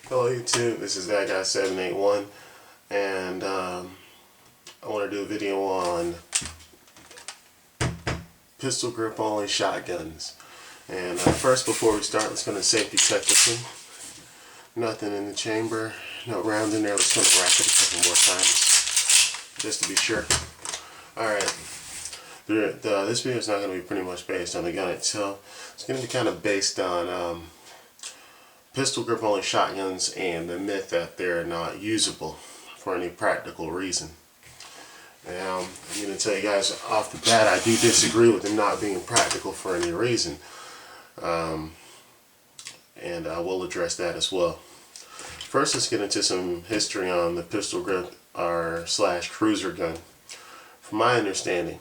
Hello YouTube, this is That Guy 781 and I want to do a video on pistol grip only shotguns. And first, before we start, let's go to safety check this one. Nothing in the chamber, no rounds in there. Let's go to rack it a couple more times just to be sure. Alright, this video is not going to be pretty much based on the gun itself. It's going to be kind of based on pistol grip only shotguns and the myth that they're not usable for any practical reason. Now, I'm going to tell you guys off the bat, I do disagree with them not being practical for any reason. And I will address that as well. First, let's get into some history on the pistol grip or / cruiser gun. From my understanding,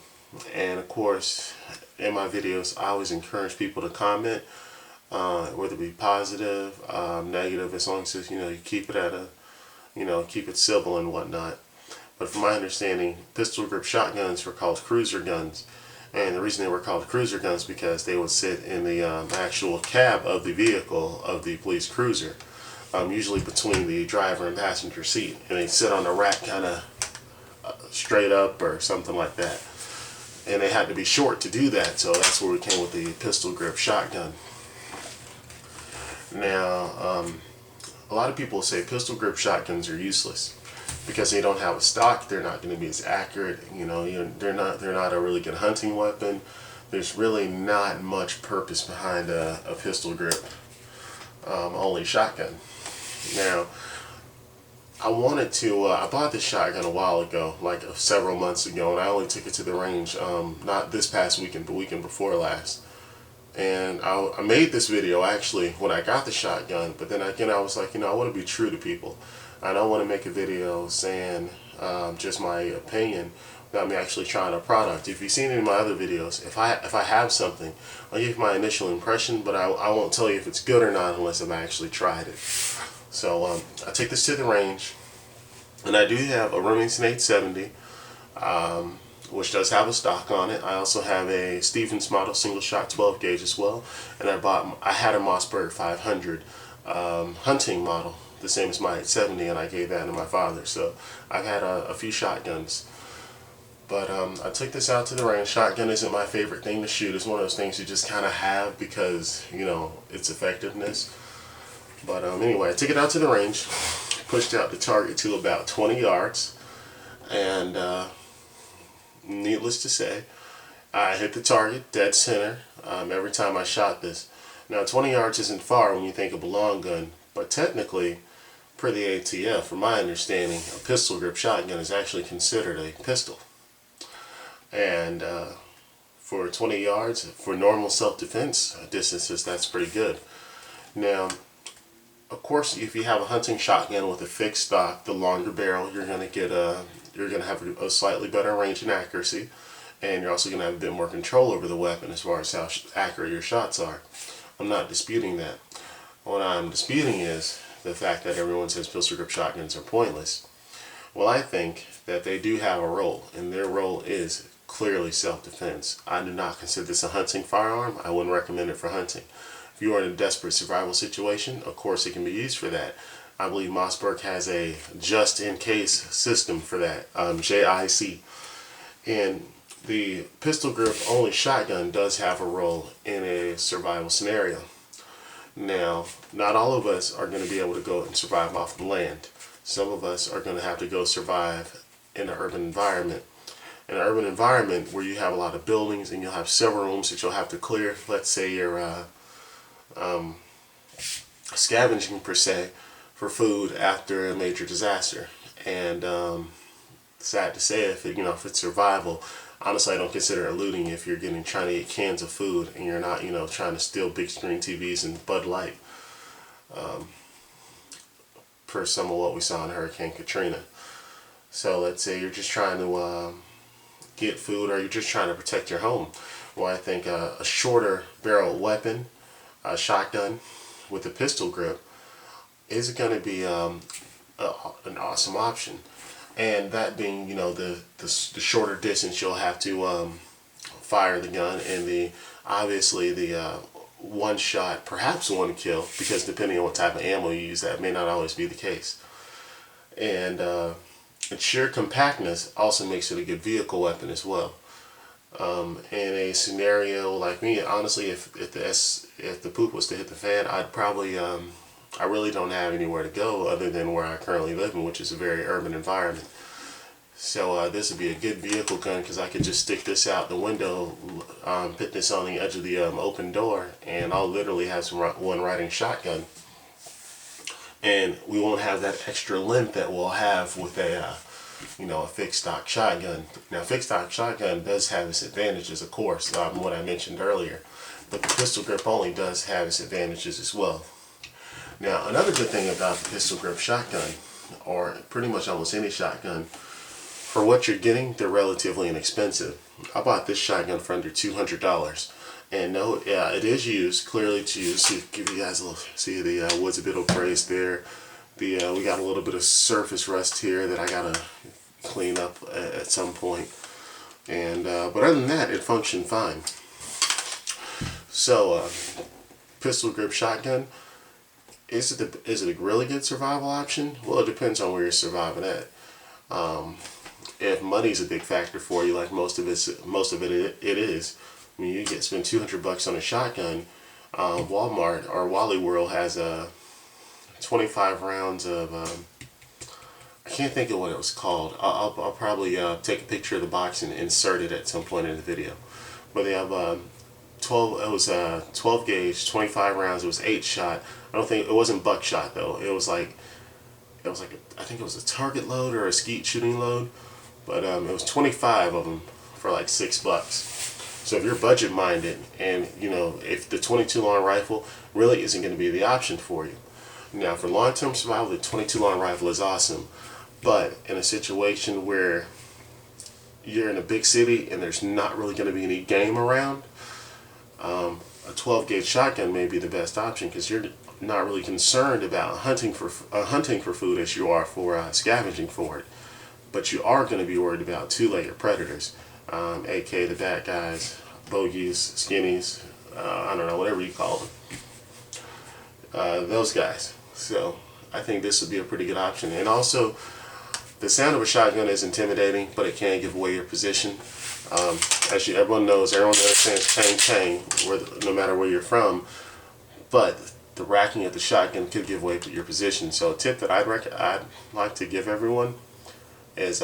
and of course, in my videos, I always encourage people to comment, whether it be positive, negative, as long as you keep it at a, keep it civil and whatnot. But from my understanding, pistol grip shotguns were called cruiser guns. And the reason they were called cruiser guns because they would sit in the actual cab of the vehicle of the police cruiser, usually between the driver and passenger seat. And they'd sit on the rack kind of straight up or something like that. And they had to be short to do that, so that's where we came with the pistol grip shotgun. Now, a lot of people say pistol grip shotguns are useless because they don't have a stock. They're not going to be as accurate. They're not a really good hunting weapon. There's really not much purpose behind a pistol grip only shotgun. Now, I bought this shotgun a while ago, like several months ago, and I only took it to the range, not this past weekend, but weekend before last. And I made this video actually when I got the shotgun, but then again I was like, I want to be true to people. I don't want to make a video saying just my opinion without me actually trying a product. If you've seen any of my other videos, if I have something, I'll give you my initial impression, but I won't tell you if it's good or not unless I've actually tried it. So I take this to the range, and I do have a Remington 870, which does have a stock on it. I also have a Stevens model single shot 12 gauge as well, and I had a Mossberg 500 hunting model, the same as my 870, and I gave that to my father. So I've had a few shotguns, but I took this out to the range. Shotgun isn't my favorite thing to shoot. It's one of those things you just kind of have because its effectiveness. But anyway, I took it out to the range, pushed out the target to about 20 yards, and needless to say, I hit the target dead center every time I shot this. Now 20 yards isn't far when you think of a long gun, but technically, per the ATF, from my understanding, a pistol grip shotgun is actually considered a pistol. And for 20 yards, for normal self-defense distances, that's pretty good. Now, of course, if you have a hunting shotgun with a fixed stock, the longer barrel, you're going to have a slightly better range and accuracy, and you're also going to have a bit more control over the weapon as far as how accurate your shots are. I'm not disputing that. What I'm disputing is the fact that everyone says pistol grip shotguns are pointless. Well, I think that they do have a role, and their role is clearly self-defense. I do not consider this a hunting firearm. I wouldn't recommend it for hunting. If you are in a desperate survival situation, of course it can be used for that. I believe Mossberg has a just-in-case system for that, JIC. And the pistol grip only shotgun does have a role in a survival scenario. Now, not all of us are going to be able to go and survive off the land. Some of us are going to have to go survive in an urban environment. In an urban environment where you have a lot of buildings and you'll have several rooms that you'll have to clear. Let's say you're scavenging per se for food after a major disaster, and sad to say, if it's survival, honestly I don't consider it looting if you're trying to get cans of food and you're not trying to steal big screen TVs and Bud Light, per some of what we saw in Hurricane Katrina. So let's say you're just trying to get food, or you're just trying to protect your home. Well, I think a shorter barrel weapon, a shotgun with a pistol grip, is going to be an awesome option. And that being, the shorter distance you'll have to fire the gun, and obviously the one shot, perhaps one kill, because depending on what type of ammo you use, that may not always be the case. And its sheer compactness also makes it a good vehicle weapon as well. In a scenario like me, honestly, if the poop was to hit the fan, I'd probably I really don't have anywhere to go other than where I currently live in, which is a very urban environment. So this would be a good vehicle gun because I could just stick this out the window, put this on the edge of the open door, and I'll literally have one riding shotgun. And we won't have that extra length that we'll have with a fixed stock shotgun. Now, fixed stock shotgun does have its advantages, of course, what I mentioned earlier, but the pistol grip only does have its advantages as well. Now, another good thing about the pistol grip shotgun, or pretty much almost any shotgun, for what you're getting, they're relatively inexpensive. I bought this shotgun for under $200. And no, yeah, it is used, clearly it's used. Give you guys a little, see the wood's a bit abrased there. We got a little bit of surface rust here that I gotta clean up at some point. And but other than that, it functioned fine. So pistol grip shotgun, is it a really good survival option? Well, it depends on where you're surviving at. If money's a big factor for you, like most of it is. I mean, you spend $200 on a shotgun. Walmart or Wally World has 25 rounds of. I can't think of what it was called. I'll probably take a picture of the box and insert it at some point in the video. But they have 12. It was 12 gauge, 25 rounds. It was 8 shot. I don't think it wasn't buckshot though. It was like I think it was a target load or a skeet shooting load. But it was 25 of them for like $6. So if you're budget minded and if the 22 long rifle really isn't going to be the option for you. Now for long-term survival, the 22 long rifle is awesome. But in a situation where you're in a big city and there's not really going to be any game around, a 12 gauge shotgun may be the best option because you're not really concerned about hunting for food as you are for scavenging for it. But you are going to be worried about two-layer predators, aka the bad guys, bogeys, skinnies, I don't know, whatever you call them. Those guys. So I think this would be a pretty good option. And also, the sound of a shotgun is intimidating, but it can give away your position. As everyone understands chang chang, no matter where you're from. But the racking of the shotgun could give away your position. So a tip that I'd like to give everyone is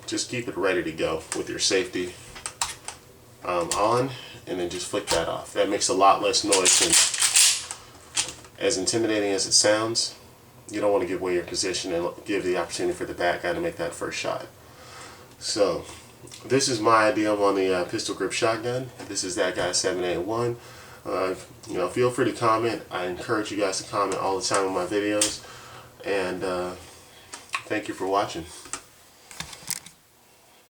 just keep it ready to go with your safety on, and then just flick that off. That makes a lot less noise, and as intimidating as it sounds, you don't want to give away your position and give the opportunity for the bad guy to make that first shot. So this is my idea on the pistol grip shotgun. This is that guy 781. Feel free to comment. I encourage you guys to comment all the time on my videos, and thank you for watching.